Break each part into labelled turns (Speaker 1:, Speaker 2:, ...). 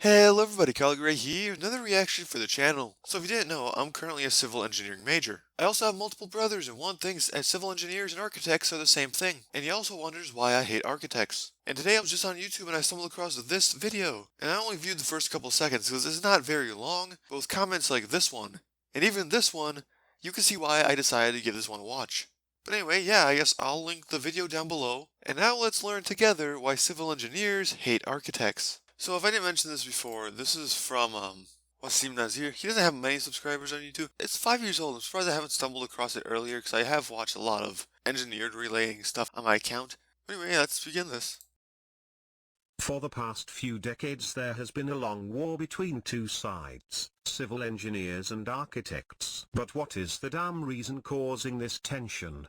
Speaker 1: Hello everybody, KyleTheGreat here, another reaction for the channel. So if you didn't know, I'm currently a civil engineering major. I also have multiple brothers, and one thinks that civil engineers and architects are the same thing. And he also wonders why I hate architects. And today I was just on YouTube and I stumbled across this video. And I only viewed the first couple seconds because it's not very long, but with comments like this one, and even this one, you can see why I decided to give this one a watch. But anyway, yeah, I guess I'll link the video down below. And now let's learn together why civil engineers hate architects. So if I didn't mention this before, this is from Wasim Nazir. He doesn't have many subscribers on YouTube. It's 5 years old. I'm surprised I haven't stumbled across it earlier because I have watched a lot of engineered relating stuff on my account. But anyway, let's begin this.
Speaker 2: For the past few decades there has been a long war between two sides, civil engineers and architects. But what is the damn reason causing this tension?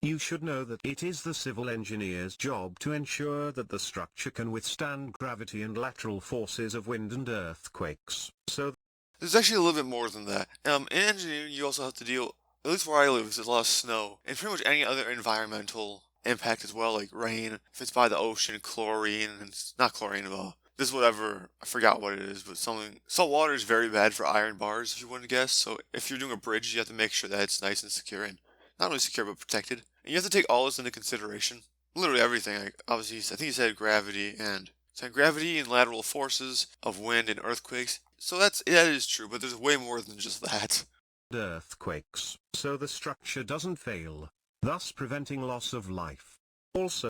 Speaker 2: You should know that it is the civil engineer's job to ensure that the structure can withstand gravity and lateral forces of wind and earthquakes. So
Speaker 1: There's actually a little bit more than that. In engineering, you also have to deal, at least where I live, there's a lot of snow, and pretty much any other environmental impact as well, like rain, if it's by the ocean, chlorine, and it's not chlorine at all. This is whatever, I forgot what it is, but something, salt water is very bad for iron bars, if you wouldn't guess, so if you're doing a bridge, you have to make sure that it's nice and secure, and not only secure, but protected. And you have to take all this into consideration. Literally everything, like, obviously, I think he said gravity and lateral forces of wind and earthquakes. So that is true, but there's way more than just that.
Speaker 2: earthquakes, so the structure doesn't fail, thus preventing loss of life. Also,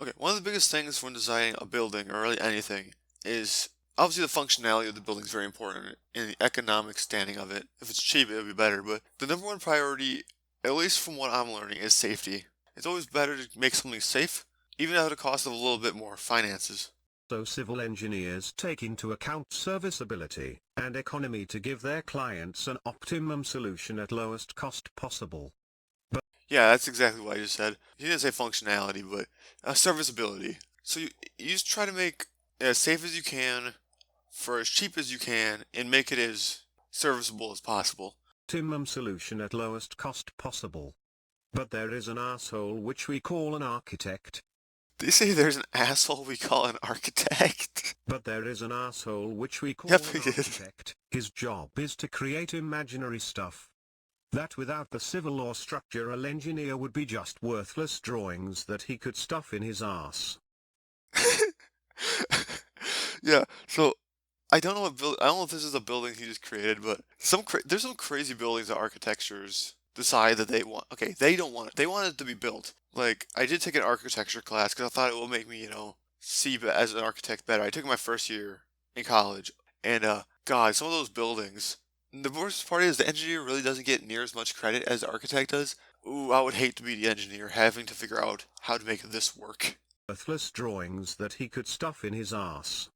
Speaker 1: Okay, one of the biggest things when designing a building, or really anything, is obviously the functionality of the building is very important, and the economic standing of it. If it's cheap, it would be better, but the number one priority, at least from what I'm learning, is safety. It's always better to make something safe, even at the cost of a little bit more finances.
Speaker 2: civil engineers take into account serviceability and economy to give their clients an optimum solution at lowest cost possible.
Speaker 1: Yeah, that's exactly what I just said. You didn't say functionality, but serviceability. So you just try to make it as safe as you can, for as cheap as you can, and make it as serviceable as possible.
Speaker 2: Optimum solution at lowest cost possible. But there is an asshole which we call an architect.
Speaker 1: They say there's an asshole we call an architect.
Speaker 2: But there is an asshole which we call
Speaker 1: Yep,
Speaker 2: an
Speaker 1: he did.
Speaker 2: architect. His job is to create imaginary stuff. That without the civil or structural engineer would be just worthless drawings that he could stuff in his ass.
Speaker 1: Yeah, so I don't know I don't know if this is a building he just created, but there's some crazy buildings that architectures decide that they want. Okay, they don't want it. They want it to be built. Like, I did take an architecture class because I thought it will make me, see as an architect better. I took it my first year in college, and God, some of those buildings. The worst part is the engineer really doesn't get near as much credit as the architect does. Ooh, I would hate to be the engineer having to figure out how to make this work.
Speaker 2: Worthless drawings that he could stuff in his ass.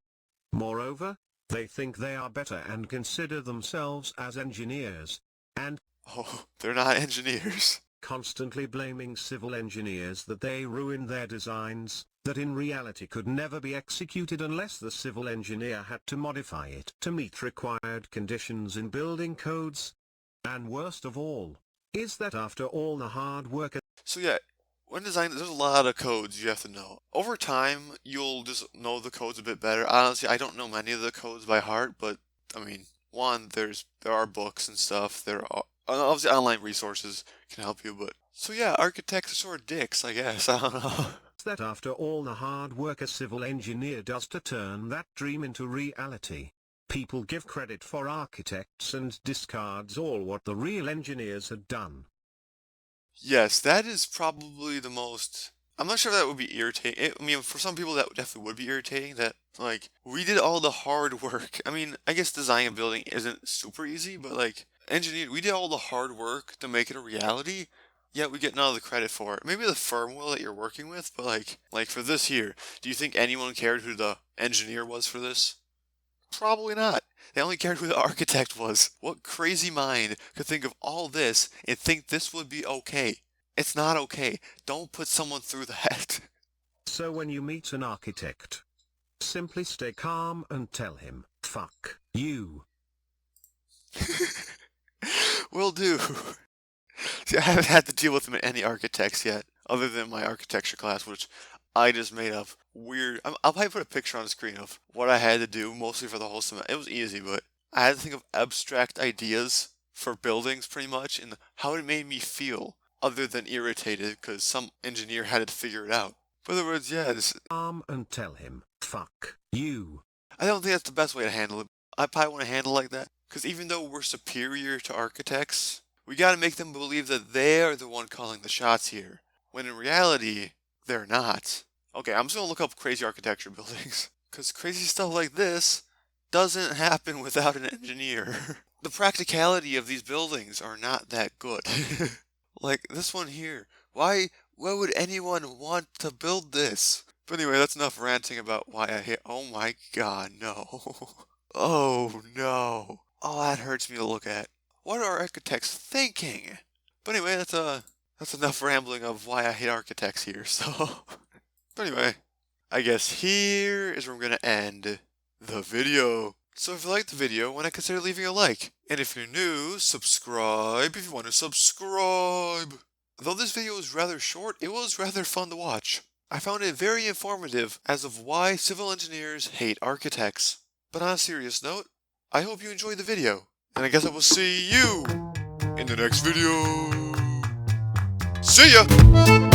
Speaker 2: Moreover, they think they are better and consider themselves as engineers, and
Speaker 1: Oh, they're not engineers.
Speaker 2: constantly blaming civil engineers that they ruined their designs, that in reality could never be executed unless the civil engineer had to modify it to meet required conditions in building codes. And worst of all, is that after all the hard work
Speaker 1: So yeah, when designing, there's a lot of codes you have to know. Over time, you'll just know the codes a bit better. Honestly, I don't know many of the codes by heart, but I mean, one, there are books and stuff. There are obviously online resources can help you, but so yeah, architects are sort of dicks, I guess. I don't know.
Speaker 2: that after all the hard work a civil engineer does to turn that dream into reality. People give credit for architects and discards all what the real engineers had done.
Speaker 1: Yes, that is probably the most. I'm not sure if that would be irritating. I mean, for some people, that definitely would be irritating. That, like, we did all the hard work. I mean, I guess designing a building isn't super easy, but, like, we did all the hard work to make it a reality, yet we get none of the credit for it. Maybe the firm will that you're working with, but, like for this here, do you think anyone cared who the engineer was for this? Probably not. They only cared who the architect was. What crazy mind could think of all this and think this would be okay? It's not okay. Don't put someone through that.
Speaker 2: So when you meet an architect, simply stay calm and tell him, fuck you.
Speaker 1: Will do. See, I haven't had to deal with any architects yet, other than my architecture class, which I just made up weird. I'll probably put a picture on the screen of what I had to do, mostly for the whole semester. It was easy, but I had to think of abstract ideas for buildings, pretty much, and how it made me feel, other than irritated, because some engineer had to figure it out. In other words, yeah,
Speaker 2: And tell him, fuck you.
Speaker 1: I don't think that's the best way to handle it. I probably want to handle it like that, because even though we're superior to architects, we gotta make them believe that they are the one calling the shots here, when in reality, they're not. Okay, I'm just gonna look up crazy architecture buildings, because crazy stuff like this doesn't happen without an engineer. The practicality of these buildings are not that good. Like this one here. Why would anyone want to build this? But anyway, that's enough ranting about why I hate. Oh my god, no. Oh no. Oh, that hurts me to look at. What are architects thinking? But anyway, that's enough rambling of why I hate architects here. So, but anyway, I guess here is where I'm gonna end the video. So if you liked the video, why not consider leaving a like? And if you're new, subscribe if you want to subscribe. Though this video was rather short, it was rather fun to watch. I found it very informative as of why civil engineers hate architects. But on a serious note, I hope you enjoyed the video, and I guess I will see you in the next video. See ya!